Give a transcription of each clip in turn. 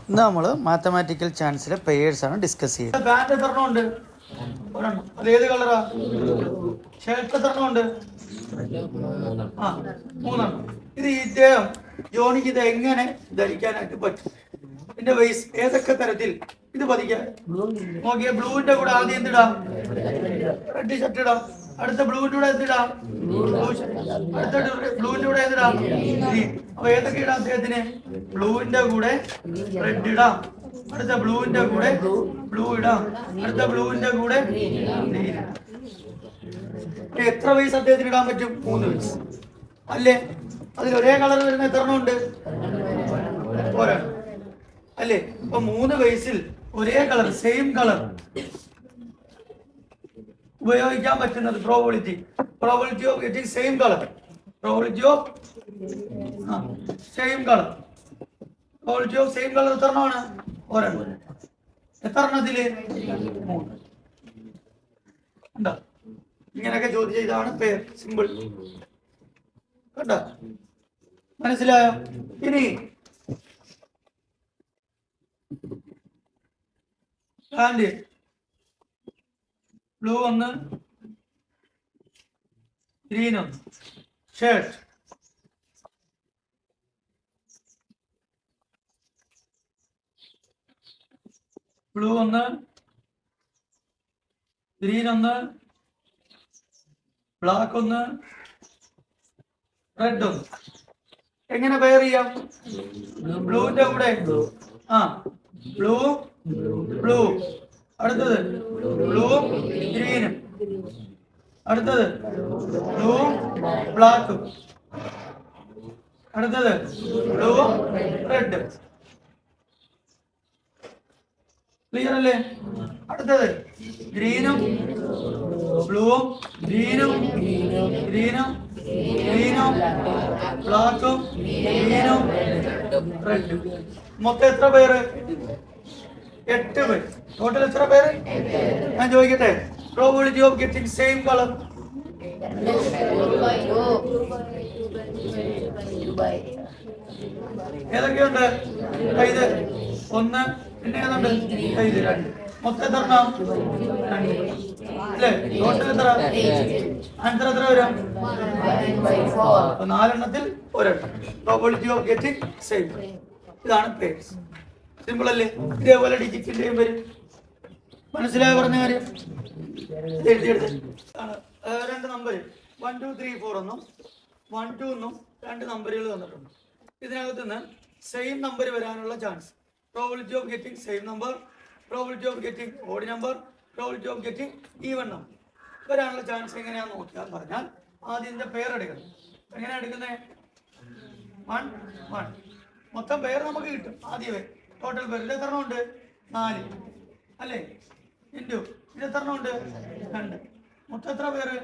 ഇന്ന് നമ്മൾ mathematical ചാൻസിലെ pairs ആണ് ഡിസ്കസ് ചെയ്യുന്നത്. ബാൻഡ് എത്രണ്ണം ഉണ്ട്? ഒരെണ്ണം. അത് ഏത് കളറാ? ഷർട്ട് എത്രണ്ണം ഉണ്ട്? മൂന്നെണ്ണം. ഇത് ഇദ്ദേഹം ജോണിക്ക് ഇത് എങ്ങനെ ധരിക്കാനായിട്ട് പറ്റും? ഇതിന്റെ വയസ്സ് ഏതൊക്കെ തരത്തിൽ ഇത് പതിക്കാൻ നോക്കിയ ബ്ലൂവിന്റെ കൂടെ ആദ്യം എന്തിടാം? റെഡ് ഷർട്ട് ഇടാം. അടുത്ത ബ്ലൂവിന്റെ കൂടെ എന്തിടാം? അടുത്ത ബ്ലൂവിന്റെ കൂടെ എന്തിടാം? ഗ്രീൻ. അപ്പൊ ഏതൊക്കെ ഇടാം അദ്ദേഹത്തിന്? ബ്ലൂവിന്റെ കൂടെ റെഡ് ഇടാം, അടുത്ത ബ്ലൂവിന്റെ കൂടെ ബ്ലൂ ഇടാം, അടുത്ത ബ്ലൂവിന്റെ കൂടെ ഗ്രീൻ ഇടാം. എത്ര വയസ്സ് അദ്ദേഹത്തിന് ഇടാൻ പറ്റും? 3 വയസ്സ് അല്ലേ? അതിൽ ഒരേ കളർ വരുന്ന എത്ര എണ്ണം ഉണ്ട്? ഒരെണ്ണം അല്ലേ? അപ്പൊ 3 വയസ്സിൽ ഒരേ കളർ, സെയിം കളർ ഉപയോഗിക്കാൻ പറ്റുന്നത് probability of getting same colour, probability of same colour, probability of same colour എത്ര എണ്ണമാണ്? ഒരെണ്ണം. എത്ര എണ്ണത്തില്? 3. ഉണ്ടോ? ഇങ്ങനെയൊക്കെ ചോദ്യം ചെയ്താണ് പേർ. സിമ്പിൾ. കണ്ടോ? മനസ്സിലായോ? ഇനി blue 1, green 1, shirt blue 1, green 1, black 1, red 1. എങ്ങനെ പെയർ ചെയ്യാം? ബ്ലൂവിന്റെ കൂടെ ബ്ലൂ ബ്ലൂ, അടുത്തത് ബ്ലൂ ഗ്രീനും, അടുത്തത് ബ്ലൂ ബ്ലാക്കും, അടുത്തത് ബ്ലൂ റെഡ്. ക്ലിയർ അല്ലേ? അടുത്തത് ഗ്രീനും ബ്ലൂവും, ഗ്രീനും ഗ്രീനും ഗ്രീനും ബ്ലാക്കും ഗ്രീനും റെഡും. മൊത്തം എത്ര പേര്? 8 പേര്. ടോട്ടൽ എത്ര പേര്? ഞാൻ ചോദിക്കട്ടെ, probability of getting same colour ഏതൊക്കെയുണ്ട്? ഇത് 1, പിന്നെ ഏതുണ്ട്? ഇത് 2. മൊത്തം എത്ര എണ്ണം? 2 അല്ലേ? ടോട്ടൽ എത്ര? ആൻസർ എത്ര വരും? 4 എണ്ണത്തിൽ ഒരെണ്ണം. Probability of getting same. ഇതാണ് പേഴ്സ്. സിമ്പിൾ അല്ലേ? ഇതേപോലെ ഡിജിറ്റിന്റെയും വരും. മനസ്സിലായ പറഞ്ഞ കാര്യം? എഴുതിയെടുത്ത് 2 നമ്പർ 1 2 3 4 എന്നും 1 2 എന്നും 2 നമ്പറുകൾ തന്നിട്ടുണ്ട്. ഇതിനകത്ത് നിന്ന് സെയിം നമ്പർ വരാനുള്ള chance, probability of getting same number, probability of getting odd number, probability of getting even number വരാനുള്ള ചാൻസ് എങ്ങനെയാണെന്ന് നോക്കിയാൽ പറഞ്ഞാൽ ആദ്യം ഇതിന്റെ പേർ എടുക്കണം. എങ്ങനെയാണ് എടുക്കുന്നത്? 1 1. മൊത്തം പേര് നമുക്ക് കിട്ടും ആദ്യമേ. ടോട്ടൽ പേര് ഇത് എത്ര ഉണ്ട്? 4 അല്ലേ? ഇൻറ്റു ഇത് എത്ര ഉണ്ട്? 2. മൊത്തം എത്ര പേര്?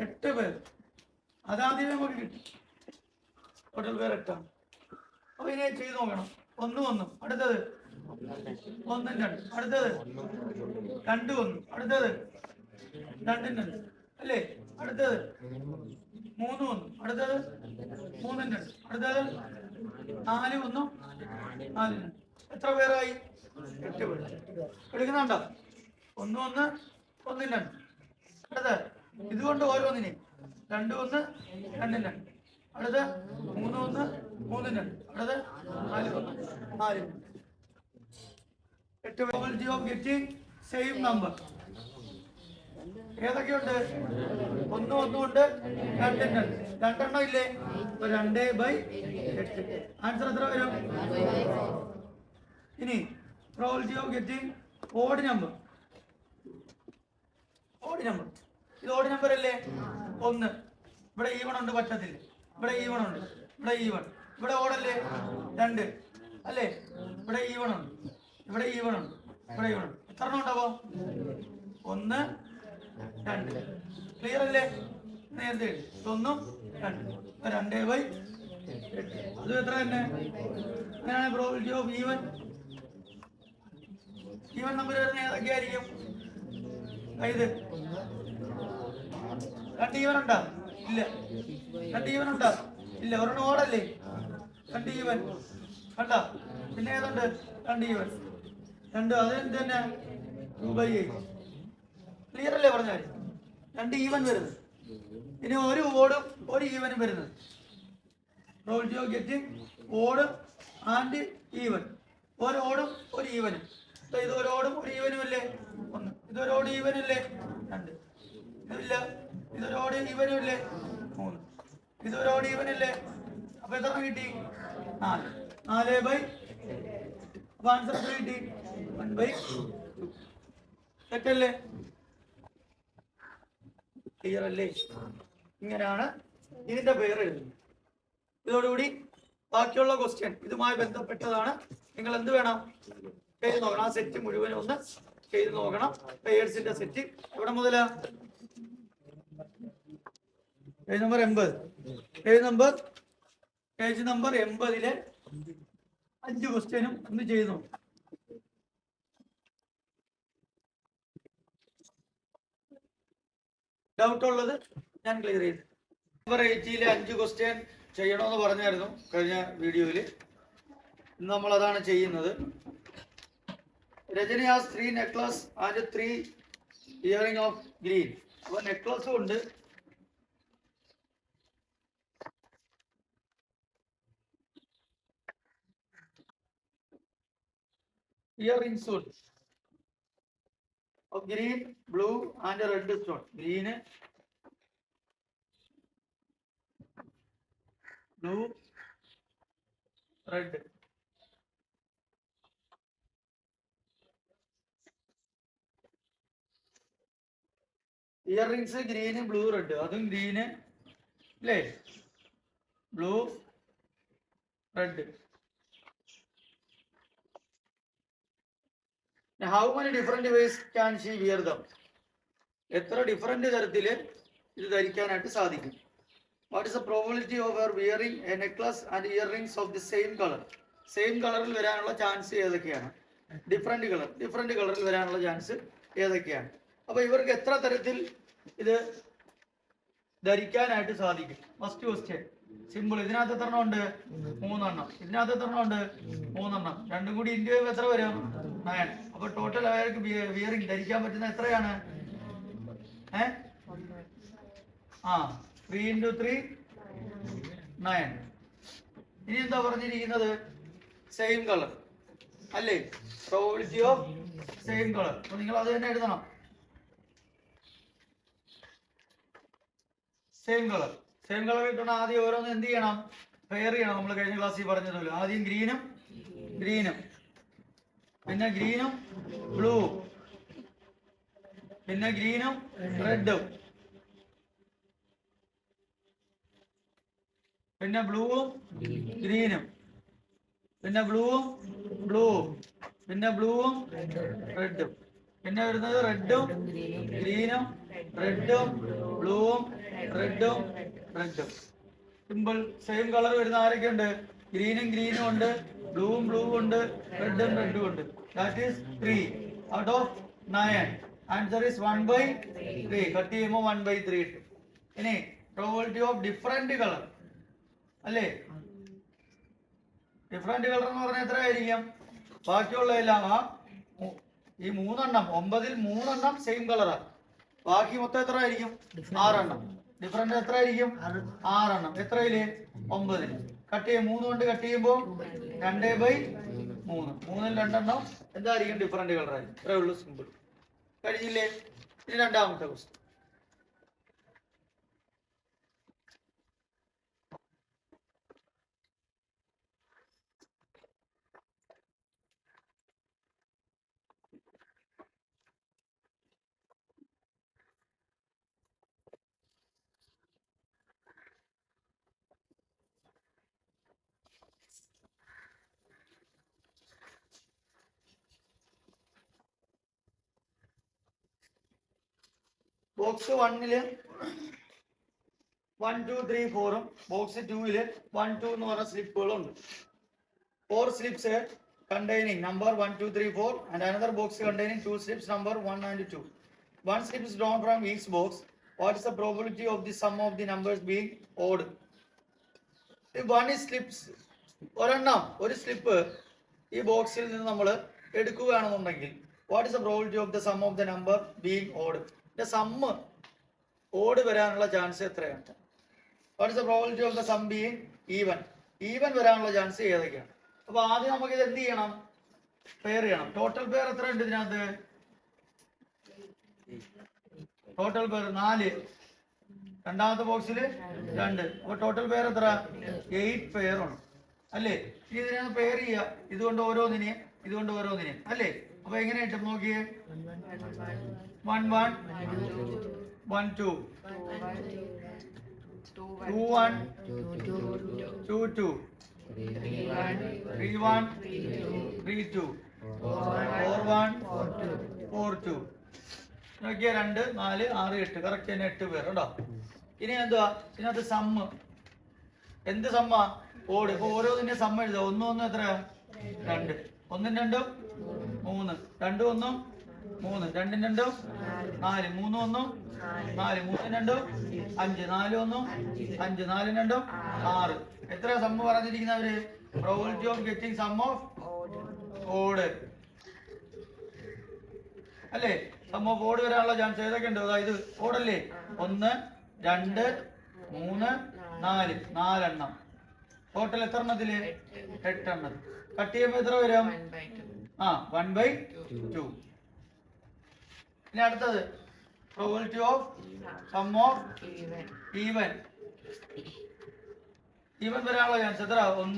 8 പേര്. അതാദ്യമേ നമുക്ക് കിട്ടും. ടോട്ടൽ പേര് 8 ആണ്. അപ്പൊ ഇനി ചെയ്ത് നോക്കണം. 1 1, അടുത്തത് 1 2, അടുത്തത് 2 1, അടുത്തത് 2 2 അല്ലേ? അടുത്തത് 3 1, അടുത്തത് 3 2, അടുത്തത് 4 1 4 2. എത്ര പേരായി? 8 പേര്. എടുക്കുന്നുണ്ടോ? 1 1 1 2. അടുത്ത ഇതുകൊണ്ട് ഓരോന്നിനെ 2 1 2 2, അടുത്ത 3 1 3 2, അടുത്ത 4 1 4 2. 8 probability of getting same number ഏതൊക്കെയുണ്ട്? 1 1 ഉണ്ട്, 2 2. 2 എണ്ണം ഇല്ലേ? 2/8. ആൻസർ എത്ര വരും? ഇനി probability of getting odd number. ഇത് ഓഡ് നമ്പർ അല്ലേ? 1. ഇവിടെ ഈവൺ ഉണ്ട്, പറ്റത്തില്ല. ഇവിടെ ഈവൺ ഉണ്ട്, ഇവിടെ ഈവൺ. ഇവിടെ ഓടല്ലേ? 2 അല്ലേ? ഇവിടെ ഈവൺ ഉണ്ട്, ഇവിടെ ഈവൺ ഉണ്ട്, ഇവിടെ ഈവൺ ഉണ്ട്. എത്ര എണ്ണം ഉണ്ടാവോ? 1 2. ക്ലിയർ അല്ലേ? നേരത്തെ 1 2 2/8. അത് എത്ര തന്നെ? അങ്ങനെയാണ് പ്രോബിലിറ്റി ഓഫ് ഈവൻ നമ്പർ വരുന്ന ഏതൊക്കെ ആയിരിക്കും? ഇത് 2 ഈവൻ ഉണ്ടോ? ഇല്ല. 2 ഈവൻ ഉണ്ടോ? ഇല്ല. ഒരെണ്ണം ഓടല്ലേ? 2 ഈവൻ കണ്ടോ? പിന്നെ ഏതുണ്ട്? രണ്ട് ഈവൻ, രണ്ട് അത് തന്നെ 2/8. ക്ലിയർ അല്ലേ പറഞ്ഞാൽ? രണ്ട് ഈവൻ വരുന്നത്, ഇനി ഒരു ഓടും ഒരു ഈവനും വരുന്നത്. Probability of getting odd and even. ഒരു ഓടും ഒരു ഈവനും. ഇത് ഒരു ഓടും ഒരു ഈവനും അല്ലേ? ഒന്ന്. ഇതൊരു ഓട് ഈവനല്ലേ? രണ്ട്. ഇതില്ല, ഇതൊരു ഓട് ഈവനും അല്ലേ? മൂന്ന്. ഇതൊരു ഓട് ഈവനല്ലേ? അപ്പൊ എത്ര കിട്ടി? 4. 4/. അപ്പൊ ആൻസർ എത്ര കിട്ടി? 1/2. തെറ്റല്ലേ? ക്ലിയർ അല്ലേ? ഇങ്ങനെയാണ് ഇതിന്റെ പേര് എഴുതുന്നത്. ഇതോടുകൂടി ബാക്കിയുള്ള ക്വസ്റ്റ്യൻ ഇതുമായി ബന്ധപ്പെട്ടതാണ്. നിങ്ങൾ എന്ത് വേണം? ചെയ്ത് നോക്കണം. ആ സെറ്റ് മുഴുവനും ഒന്ന് ചെയ്ത് നോക്കണം. പേഴ്സിന്റെ സെറ്റ് എവിടെ മുതലാ? Page number 80. പേജ് നമ്പർ 80-ലെ 5 ക്വസ്റ്റ്യനും ഒന്ന് ചെയ്ത് നോക്കാം. ഡൗട്ട് ഉള്ളത് ഞാൻ ക്ലിയർ ചെയ്തു. നമ്പർ 80-ലെ 5 ക്വസ്റ്റ്യൻ ചെയ്യണമെന്ന് പറഞ്ഞായിരുന്നു കഴിഞ്ഞ വീഡിയോയിൽ. ഇന്ന് നമ്മൾ അതാണ് ചെയ്യുന്നത്. Rajani has 3 necklace and 3 earring of green. അപ്പൊ നെക്ലസും ഉണ്ട്, ഇയറിംഗ്സും ഉണ്ട്. of green, blue and red stone. Green, blue, red. Earrings green, blue, red. അതും green അല്ലേ? blue, red. Now, how many different ways can she wear them? എത്ര different തരത്തിൽ ഇത് ധരിക്കാനായിട്ട് സാധിക്കും? What is the probability of her wearing a necklace and earrings of the same color? Same കളറിൽ വരാനുള്ള chance ഏതൊക്കെയാണ്? Different കളറിൽ വരാനുള്ള ചാൻസ് ഏതൊക്കെയാണ്? അപ്പൊ ഇവർക്ക് എത്ര തരത്തിൽ ഇത് ധരിക്കാനായിട്ട് സാധിക്കും? First question simple. ഇതിനകത്ത് എത്ര എണ്ണം ഉണ്ട്? 3 എണ്ണം. ഇതിനകത്ത് എത്ര എണ്ണം ഉണ്ട്? 3 എണ്ണം. രണ്ടും കൂടി ഇന്ത്യ എത്ര വരും? 9. അപ്പൊ ടോട്ടൽ അവർക്ക് വിയറിംഗ് ധരിക്കാൻ പറ്റുന്ന എത്രയാണ്? 3 × 3 9. ഇനി എന്താ പറഞ്ഞിരിക്കുന്നത്? സെയിം കളർ അല്ലേ? Probability of same colour. അപ്പൊ നിങ്ങൾ അത് തന്നെ എഴുതണം. സെയിം കളർ കിട്ടണം. ആദ്യം ഓരോന്ന് എന്ത് ചെയ്യണം? പെയർ ചെയ്യണം. നമ്മൾ കഴിഞ്ഞ ക്ലാസ്സിൽ പറഞ്ഞതുപോലെ ആദ്യം ഗ്രീനും പിന്നെ ഗ്രീനും ബ്ലൂ, പിന്നെ ഗ്രീനും റെഡും, പിന്നെ ബ്ലൂവും ഗ്രീനും, പിന്നെ ബ്ലൂവും പിന്നെ ബ്ലൂവും റെഡും, പിന്നെ വരുന്നത് റെഡും ഗ്രീനും റെഡും ബ്ലൂവും റെഡും. സിമ്പിൾ. സെയിം കളർ വരുന്ന ആരൊക്കെ ഉണ്ട്? ഗ്രീനും ഉണ്ട്, ബ്ലൂവും ഉണ്ട്, റെഡും ഉണ്ട്. That is 3 out of 9. Answer is 1/3. Cut ചെയ്യുമ്പോൾ 1/3 ഇട്ടു. ഇനി പ്രോബിലിറ്റി ഓഫ് ഡിഫറെന്റ് കളർ അല്ലേ? ഡിഫറെന്റ് കളർ എന്ന് പറഞ്ഞാൽ എത്ര ആയിരിക്കും? ബാക്കിയുള്ളതെല്ലാം ഈ 3 എണ്ണം 9-ൽ 3 എണ്ണം സെയിം കളറാണ്. ബാക്കി മൊത്തം എത്ര ആയിരിക്കും? 6 എണ്ണം. ഡിഫറൻറ്റ് എത്ര ആയിരിക്കും? 6 എണ്ണം. എത്രയില്? 9-ൽ. കട്ട് ചെയ്യും 3 കൊണ്ട് കട്ട് ചെയ്യുമ്പോൾ 2/3. 3-ൽ 2 എണ്ണം എന്തായിരിക്കും? ഡിഫറൻറ്റ് കളറായിരിക്കും. ഇത്രേ ഉള്ളൂ. സിമ്പിൾ. കഴിഞ്ഞില്ലേ? ഇനി രണ്ടാമത്തെ ക്വസ്റ്റ്യൻ. ബോക്സ് 1-ല് 1 2 3 4ഉം ബോക്സ് 2-ല് 1 2 എന്ന് പറഞ്ഞ സ്ലിപ്പുകളുണ്ട്. 4 slips containing number 1 2 3 4 and another box containing 2 slips number 1 and 2. One slip is drawn from each box. What is the probability of the sum of the numbers being odd? If one is slips, ഒരെണ്ണം ഒരു slip ഈ ബോക്സിൽ നിന്ന് നമ്മൾ എടുക്കുകയാണെന്നുണ്ടെങ്കിൽ what is the probability of the sum of the number being odd? ഇതിന്റെ sum odd വരാനുള്ള chance എത്രയാണ്? What is the probability of the sum being even? Even വരാനുള്ള ചാൻസ് ഏതൊക്കെയാണ്? അപ്പൊ ആദ്യം നമുക്ക് ഇത് എന്ത് ചെയ്യണം? പെയർ ചെയ്യണം. ടോട്ടൽ പെയർ എത്ര ഉണ്ട് ഇതിനകത്ത്? Total pair 4. രണ്ടാമത്തെ ബോക്സിൽ 2. അപ്പൊ ടോട്ടൽ പെയർ എത്ര? 8 പെയർ ഉണ്ട് അല്ലേ? ഇനി ഇതിനെ പെയർ ചെയ്യുക. ഇതുകൊണ്ട് ഓരോന്നിനെയും ഇതുകൊണ്ട് ഓരോന്നിനെയും അല്ലേ? അപ്പൊ എങ്ങനെ കിട്ടും നോക്കിയേ? 1 1 1 2 2 1 2 2 3 1 3 2 4 1 4 2. നോക്കിയാ 2 4 6 8 കറക്റ്റ് തന്നെ 8 പേർ ഉണ്ടോ? ഇനി എന്തുവാ ഇതിനകത്ത് സമ്മ്? എന്ത് സമ്മാ? ഓട്. ഇപ്പൊ ഓരോന്നിന്റെ സമ്മ എഴുതുക. 1 1 എത്ര? 2. 1 2 3. 2 1 3. 2 2 4. 3 1 4. 3 2 5. 4 1 5. 4 2 6. എത്ര സമ്മ പറഞ്ഞിരിക്കുന്നവര്? Probability of getting sum of odd അല്ലേ? സം ഓഫ് ഓട് വരാനുള്ള ചാൻസ് ഏതൊക്കെ ഉണ്ട്? അതായത് ഓടല്ലേ? 1 2 3 4. 4 എണ്ണം. ടോട്ടൽ എത്ര എണ്ണത്തില്? 8 എണ്ണം. കട്ട് ചെയ്യുമ്പോ എത്ര വരും? 1/2. ഇനി അടുത്തത് probability of sum of even. Even വരാനുള്ള ചാൻസ് എത്ര? 1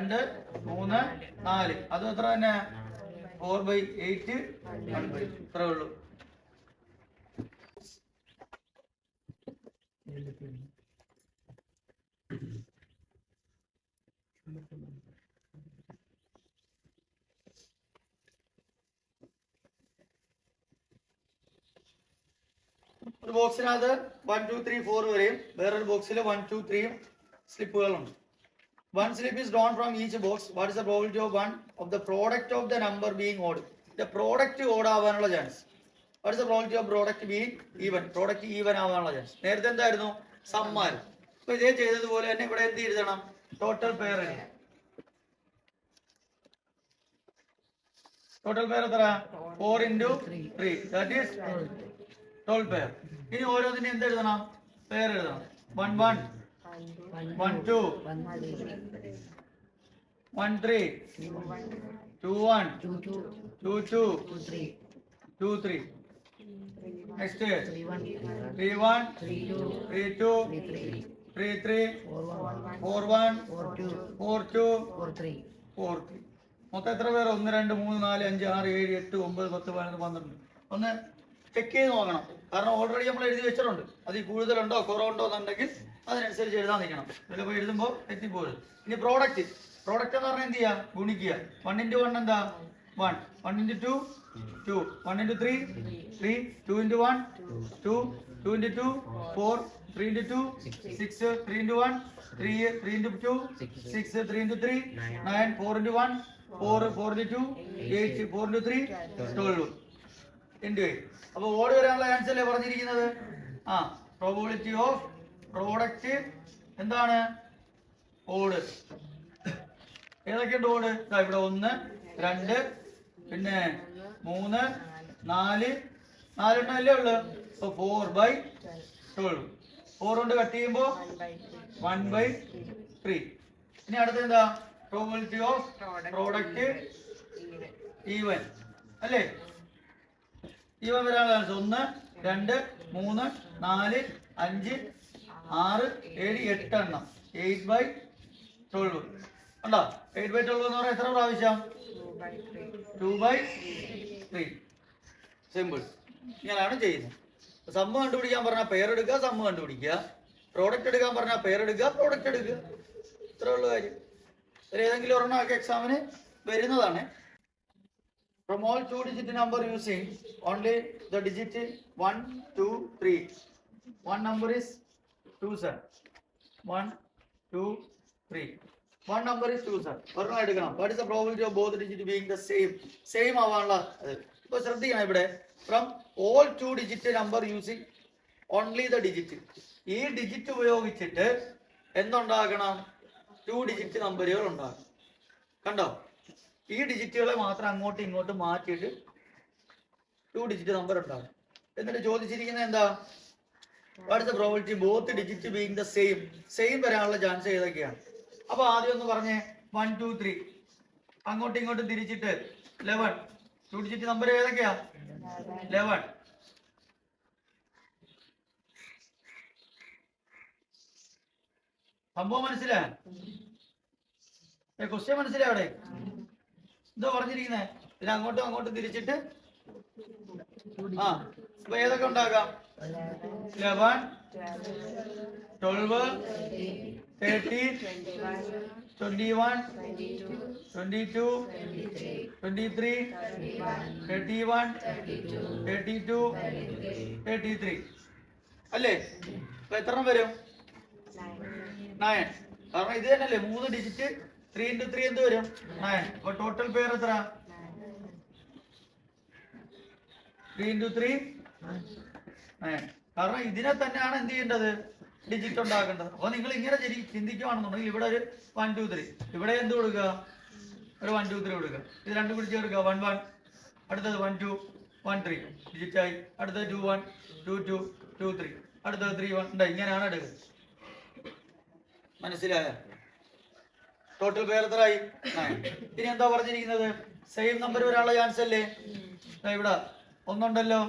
2 3 4. അതും എത്ര തന്നെ? 4/8 1/2. ഇത്രേ ഉള്ളൂ. ഒരു ബോക്സിനകത്ത് 1 2 3 4 വരെയും വേറൊരു ബോക്സിൽ 1 2 3 സ്ലിപ്പുകളുണ്ട്. 1 slip is drawn from each box. What is the probability of 1 of the product of the number being odd? The product odd ആവാനുള്ള chance. What is the probability of product being even? Product even ആവാനുള്ള chance. നേരത്തെ എന്തായിരുന്നു? സമ്മാനം. അപ്പൊ ഇതേ ചെയ്തതുപോലെ തന്നെ ഇവിടെ എന്ത് എഴുതണം? ടോട്ടൽ പെയർ എഴുതണം. ടോട്ടൽ പെയർ എത്ര? 4 into 3. That is 12 pair. ഇനി ഓരോന്നിനും എന്ത് എഴുതണം? പെയർ എഴുതണം. 1 1 1 2 1 3 2 1 2 2 2 3. Next 3 1 3 2 3 3 4 1 4 2 4 3. മൊത്തം എത്ര പേർ? 1 2 3 4 5 6 7 8 9 10 11 12. ഒന്ന് ചെക്ക് ചെയ്ത് നോക്കണം. കാരണം ഓൾറെഡി നമ്മൾ എഴുതി വെച്ചിട്ടുണ്ട്. അതിൽ കൂടുതലുണ്ടോ കുറവുണ്ടോ എന്നുണ്ടെങ്കിൽ അതിനനുസരിച്ച് എഴുതാൻ നിൽക്കണം. ഇതിലിപ്പോൾ എഴുതുമ്പോൾ തെറ്റിപ്പോരുത്. ഇനി പ്രോഡക്റ്റ് എന്ന് പറഞ്ഞാൽ എന്ത് ചെയ്യുക? ഗുണിക്കുക. 1 into 1 എന്താ? 1. 1 into 2 2. 1 into 3 3. 2 into 1 2. 2 into 2 4. 3 into 2 6. 3 into 1 3. 3 into 2 6. 3 into 3 9. 4 into 1 4. 4 into 2 8. 4 into 3 12 into 8. അപ്പോൾ ഓട് വരാനുള്ള ചാൻസ് അല്ലേ പറഞ്ഞിരിക്കുന്നത്? പ്രോബിലിറ്റി ഓഫ് പ്രോഡക്റ്റ് എന്താണ്? ഓട്. ഏതൊക്കെയുണ്ട് ഓട്? ഇവിടെ 1 2 പിന്നെ 3 4 4 അല്ലേ ഉള്ളു. അപ്പൊ 4/12. 4 കൊണ്ട് കട്ട് ചെയ്യുമ്പോൾ 1/3. ഇനി അടുത്ത എന്താ? പ്രോബിലിറ്റി ഓഫ് പ്രോഡക്റ്റ് ഈവൻ അല്ലേ? ഈവൻ വരാനുള്ള ചാൻസ് 1 2 3 4 5 6 7 8 എണ്ണം. 8/12 ഉണ്ടോ? 8/12 എന്ന് പറഞ്ഞാൽ എത്ര പ്രാവശ്യം? 2/3. സിമ്പിൾ. ഇങ്ങനെയാണ് ചെയ്യുന്നത്. സമ്മ കണ്ടുപിടിക്കാൻ പറഞ്ഞാൽ പെയർ എടുക്കുക, സമ്മ കണ്ടുപിടിക്കുക. പ്രോഡക്റ്റ് എടുക്കാൻ പറഞ്ഞാൽ പെയർ എടുക്കുക, പ്രോഡക്റ്റ് എടുക്കുക. ഇത്രേ ഉള്ളൂ കാര്യം. ഏതെങ്കിലും ഒരെണ്ണമൊക്കെ എക്സാമിന് വരുന്നതാണ്. From all 2-digit number using only the digit 1 2 3. One number is 2 7. 1 2 3. One number is 2 7. ഒരെണ്ണം എടുക്കണം. What is the probability of both digit being the same? Same ആവാനുള്ള. ഇപ്പോൾ ശ്രദ്ധിക്കണം ഇവിടെ. From all 2-digit number using only the digit. ഈ digit ഉപയോഗിച്ചിട്ട് എന്തുണ്ടാക്കണം? 2-digit നമ്പറുകൾ ഉണ്ടാക്കണം. കണ്ടോ? ഈ ഡിജിറ്റുകളെ മാത്രം അങ്ങോട്ടും ഇങ്ങോട്ടും മാറ്റിയിട്ട് 2 ഡിജിറ്റ് നമ്പർ ഉണ്ടാകും. എന്നിട്ട് ചോദിച്ചിരിക്കുന്നത് എന്താ? What is the probability both digit being the same വരാനുള്ള ചാൻസ് ഏതൊക്കെയാണ്? അപ്പൊ ആദ്യം ഒന്ന് പറഞ്ഞേ 1 2 3 അങ്ങോട്ടും ഇങ്ങോട്ടും തിരിച്ചിട്ട് 11 2 ഡിജിറ്റ് നമ്പർ ഏതൊക്കെയാ? 11. സംഭവം മനസ്സിലാ? ക്വസ്റ്റ്യൻ മനസ്സിലായി? അവിടെ എന്തോ പറഞ്ഞിരിക്കുന്നേ? പിന്നെ അങ്ങോട്ടും അങ്ങോട്ടും തിരിച്ചിട്ട് അപ്പൊ ഏതൊക്കെ ഉണ്ടാകാം? 11 12 13 21 22 23 31 32 33 അല്ലേ? അപ്പൊ എത്ര വരും? 9. കാരണം ഇത് തന്നെയല്ലേ 3 ഡിജിറ്റ്. 3 into 3 എന്ത് വരും? 9. അപ്പൊ ടോട്ടൽ പേർ എത്ര? 3 into 3 9. കാരണം ഇതിനെ തന്നെയാണ് എന്ത് ചെയ്യേണ്ടത്? ഡിജിറ്റ് ഉണ്ടാക്കേണ്ടത്. അപ്പൊ നിങ്ങൾ ഇങ്ങനെ ചിന്തിക്കുകയാണെന്നുണ്ടെങ്കിൽ ഇവിടെ ഒരു 1 2 3, ഇവിടെ എന്ത് കൊടുക്കുക? ഒരു 1 2 3 കൊടുക്കുക. ഇത് രണ്ടും കൂടി ചേർക്കുക 1 1, അടുത്തത് 1 2 1 3 ഡിജിറ്റായി, അടുത്തത് 2 1 2 2 2 3, അടുത്തത് 3 1 ഉണ്ട്. ഇങ്ങനെയാണ് എടുക്കുക. മനസ്സിലായ? ടോട്ടൽ പേർ എത്രയായി? 9. ഇനി എന്താ പറഞ്ഞിരിക്കുന്നത്? സെയിം നമ്പർ വരാനുള്ള ചാൻസ് അല്ലേ? ഇവിടെ 1 ഉണ്ടല്ലോ,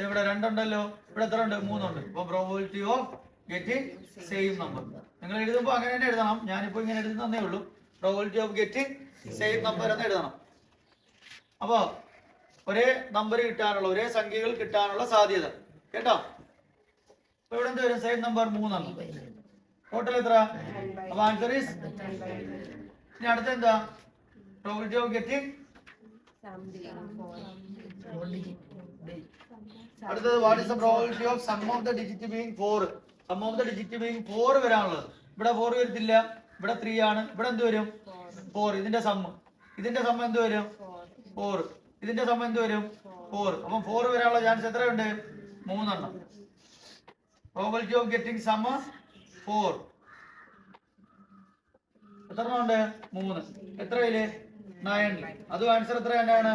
ഇവിടെ 2 ഉണ്ടല്ലോ, ഇവിടെ എത്ര ഉണ്ട്? 3 ഉണ്ട്. അപ്പൊ probability of getting same number. നിങ്ങൾ എഴുതുമ്പോൾ അങ്ങനെ തന്നെ എഴുതണം. ഞാനിപ്പോ ഇങ്ങനെ എഴുതുന്നേ ഉള്ളൂ. Probability of getting same number എന്ന് എഴുതണം. അപ്പോ ഒരേ നമ്പർ കിട്ടാനുള്ള, ഒരേ സംഖ്യകൾ കിട്ടാനുള്ള സാധ്യത കേട്ടോ. അപ്പൊ ഇവിടെ എന്ത് വരും? സെയിം നമ്പർ 3 ആണ്. ടോട്ടൽ എത്ര? അപ്പൊ ആൻസർ ഈസ്. ഇനി അടുത്ത എന്താ? Probability of getting. അടുത്തത് what is the probability of sum of the digit being 4? Sum of the digit being 4 വരാനുള്ളത്. ഇവിടെ 4 വരത്തില്ല, ഇവിടെ 3 ആണ്. ഇവിടെ എന്ത് വരും? 4. ഇതിന്റെ സം എന്ത് വരും? 4. ഇതിന്റെ സം എന്ത് വരും? 4. അപ്പം 4 വരാനുള്ള ചാൻസ് എത്രയുണ്ട്? 3 എണ്ണം. പ്രോബബിലിറ്റി ഓഫ് ഗെറ്റിംഗ് സം 4 എത്ര ഉണ്ട്? 3. എത്രയില്? 9. അതും ആൻസർ എത്ര തന്നെയാണ്?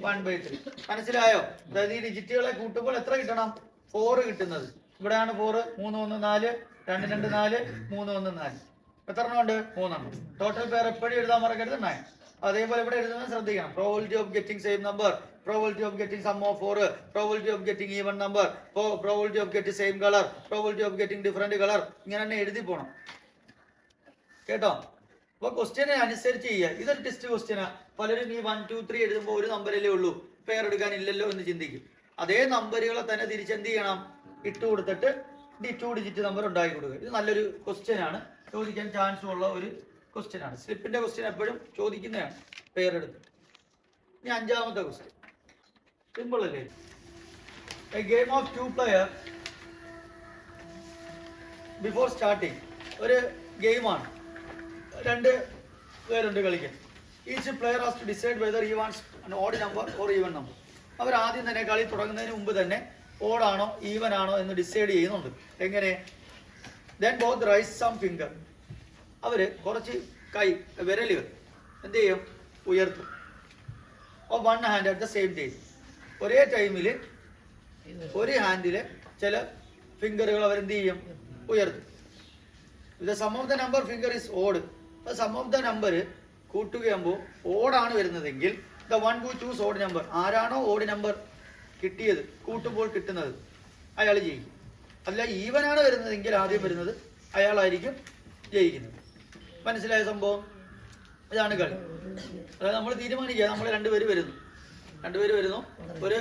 1/3. മനസ്സിലായോ? അതായത് ഈ ഡിജിറ്റുകളെ കൂട്ടുമ്പോൾ എത്ര കിട്ടണം? 4 കിട്ടുന്നത്. ഇവിടെയാണ് 4. 3 1 4 2 2 4 3 1 4. എത്ര എണ്ണം ഉണ്ട്? 3 എണ്ണം. ടോട്ടൽ പേർ എപ്പോഴും എഴുതാൻ മറക്കരുത് 9. അതേപോലെ ഇവിടെ എഴുതുന്നത് ശ്രദ്ധിക്കണം. Probability of getting same number, probability of getting sum of 4, probability of getting even number, probability of getting same colour, probability of getting different colour. ഇങ്ങനെ തന്നെ എഴുതി പോണം കേട്ടോ. അപ്പൊ ക്വസ്റ്റ്യനെ അനുസരിച്ച് ചെയ്യുക. ഇതൊരു ടെസ്റ്റ് ക്വസ്റ്റ്യനാ. പലരും ഈ 1 2 3 എഴുതുമ്പോൾ ഒരു നമ്പരല്ലേ ഉള്ളൂ, പേർ എടുക്കാനില്ലല്ലോ എന്ന് ചിന്തിക്കും. അതേ നമ്പറുകളെ തന്നെ തിരിച്ചെന്ത് ചെയ്യണം? ഇട്ട് കൊടുത്തിട്ട് 2 ഡിജിറ്റ് നമ്പർ ഉണ്ടാക്കി കൊടുക്കുക. ഇത് നല്ലൊരു ക്വസ്റ്റ്യൻ ആണ്, ചോദിക്കാൻ ചാൻസ് ഉള്ള ഒരു ക്വസ്റ്റ്യൻ ആണ്. സ്ലിപ്പിന്റെ ക്വസ്റ്റ്യൻ എപ്പോഴും ചോദിക്കുന്നതാണ് പേരെടുത്ത്. ഇനി 5ാമത്തെ ക്വസ്റ്റ്യൻ സിമ്പിൾ അല്ലേ? A game of 2 player before starting. ഒരു ഗെയിമാണ്, 2 പേരുണ്ട് കളിക്കാൻ. Each player has to decide whether he wants an odd number or even number. അവർ ആദ്യം തന്നെ കളി തുടങ്ങുന്നതിന് മുമ്പ് തന്നെ ഓടാണോ ഈവൻ ആണോ എന്ന് ഡിസൈഡ് ചെയ്യുന്നുണ്ട്. എങ്ങനെ? Then both raise some finger. അവര് കുറച്ച് വിരലുകൾ എന്ത് ചെയ്യും? ഉയർത്തും. ഓ 1 hand at the same time. ഒരേ ടൈമിൽ ഒരു ഹാൻഡില് ചില ഫിംഗറുകൾ അവരെന്ത് ചെയ്യും? ഉയർത്തും. ഇത് sum of the number finger is odd. Sum of the number കൂട്ടുകയാകുമ്പോൾ ഓടാണ് വരുന്നതെങ്കിൽ the one who choose odd number, ആരാണോ ഓഡ് നമ്പർ കിട്ടിയത് കൂട്ടുമ്പോൾ കിട്ടുന്നത് അയാൾ ജയിക്കും. അല്ല ഈവനാണ് വരുന്നതെങ്കിൽ ആദ്യം വരുന്നത് അയാളായിരിക്കും ജയിക്കുന്നത്. മനസ്സിലായ സംഭവം? ഇതാണ് കളി. അതായത് നമ്മൾ തീരുമാനിക്കുക, നമ്മൾ 2 പേര് വരുന്നു, ഒരു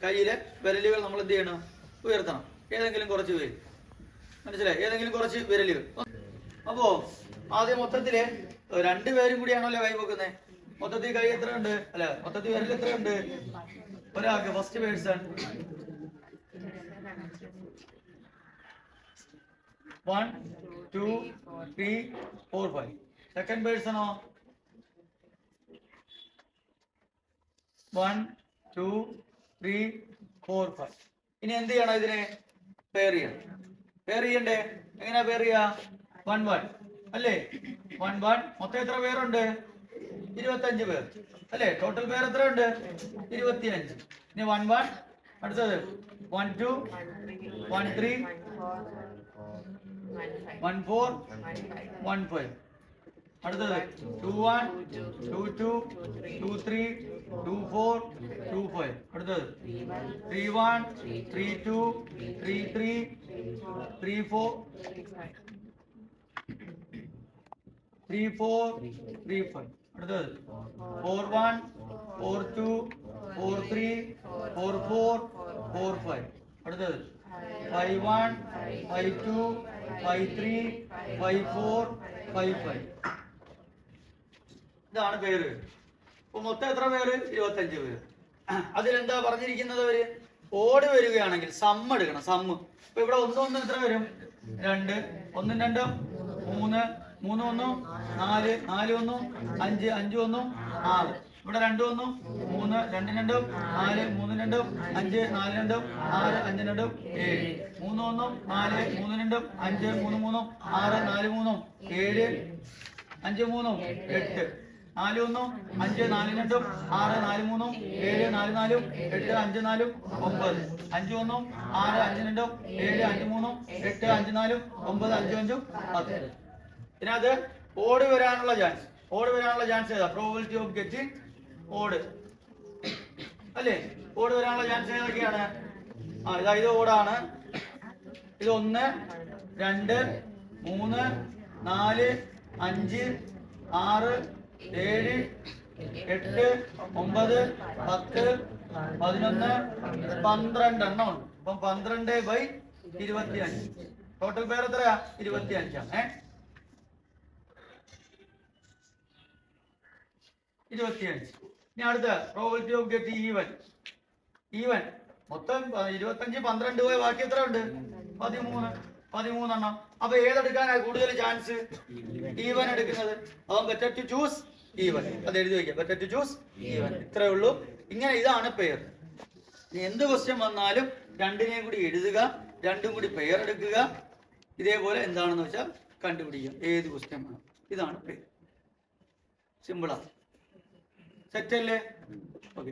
കയ്യിലെ വിരലുകൾ നമ്മൾ എന്ത് ചെയ്യണം? ഉയർത്തണം. ഏതെങ്കിലും കുറച്ച് പേര്. മനസ്സിലായി? ഏതെങ്കിലും കുറച്ച് വിരലുകൾ. അപ്പോ ആദ്യം മൊത്തത്തില് 2 പേരും കൂടിയാണല്ലോ കൈ വെക്കുന്നത്. മൊത്തത്തിൽ കൈ എത്ര ഉണ്ട്? അല്ല മൊത്തത്തിൽ വിരൽ എത്ര ഉണ്ട്? ഒരാൾക്ക് ഫസ്റ്റ് പേഴ്സൺ 1 2 3 4 5. സെക്കൻഡ് പേഴ്സണോ 1 2 3 4 5. ഇനി എന്ത് ചെയ്യണം? ഇതിനെ പെയർ ചെയ്യണ്ടേ? എങ്ങനെയാ പെയർ ചെയ്യാ? 1 1 അല്ലേ? 1 1. മൊത്തം എത്ര പേരുണ്ട്? 25 പേർ അല്ലേ? ടോട്ടൽ പേർ എത്ര ഉണ്ട്? 25. ഇനി 1 1, അടുത്തത് 1 2, 1 3, 1 4, 1 5. അടുത്തത് 2 1, 2 2, 2 3, 2 4, 2 5. അടുത്തത് 3 1, 3 2, 3 3, 3 4, 3 4, 3 5. അടുത്തത് 4 1, 4 2, 4 3, 4 4, 4 5. അടുത്തത് 5 1, 5 2, 5 3, 5 4, 5 5. ഇതാണ് പേര്. അപ്പൊ മൊത്തം എത്ര പേര്? 25 പേര്. അതിലെന്താ പറഞ്ഞിരിക്കുന്നത്? അവര് ഓടി വരികയാണെങ്കിൽ സമ്മ് എടുക്കണം. സമ്മ്. അപ്പൊ ഇവിടെ 1 1 എത്ര വരും? 2, 1 2, 3, 3 1, 4, 4 1, 5, 5 1, 6. ഇവിടെ 2 1, 3, 2 2, 4, 3 2, 5, 4 2, 6, 5 2, 7. 3 1, 4, 3 2, 5, 3 3, 6, 4 3, 7, 5 3, 8. 4 1, 5, 4 2, 6, 4 3, 7, 4 4, 8, 5 4, 9. 5 1, 6, 5 2, 7, 5 3, 8, 5 4, 9, 5 5, 10. ഇതിനകത്ത് ഓടി വരാനുള്ള ചാൻസ്. ഓടി വരാനുള്ള ചാൻസ് ഏതാ? പ്രോബിലിറ്റി ഓഫ് ഗെറ്റിംഗ് ഓട് അല്ലേ? ഓട് വരാനുള്ള ചാൻസ് ഏതൊക്കെയാണ്? ഇത് ഓടാണ്. ഇത് 1 2 3 4 5 6 7 8 9 10 11 12 എണ്ണം ഉണ്ട്. അപ്പം 12/25. ടോട്ടൽ പേർ എത്രയാ? 25. 25. ഇനി അടുത്ത probability of get even. Even മൊത്തം 25 12 പോയി ബാക്കി എത്ര ഉണ്ട്? 13 എണ്ണം. അപ്പൊ ഏതെടുക്കാനാ കൂടുതൽ ചാൻസ്? ഈവൻ എടുക്കുന്നത്. അപ്പം ബെറ്റർ ടു ചൂസ് ഈവൻ. അത് എഴുതി വയ്ക്കാം. Better to choose even. ഇത്രേ ഉള്ളൂ. ഇങ്ങനെ ഇതാണ് പെയർ. എന്ത് ക്വസ്റ്റ്യൻ വന്നാലും രണ്ടിനെയും കൂടി എഴുതുക, രണ്ടും കൂടി പെയർ എടുക്കുക. ഇതേപോലെ എന്താണെന്ന് വെച്ചാൽ കണ്ടുപിടിക്കുക ഏത് ക്വസ്റ്റ്യൻ വേണം. ഇതാണ് പെയർ. സിമ്പിളാണ്. സെറ്റ് അല്ലേ? ഓക്കെ.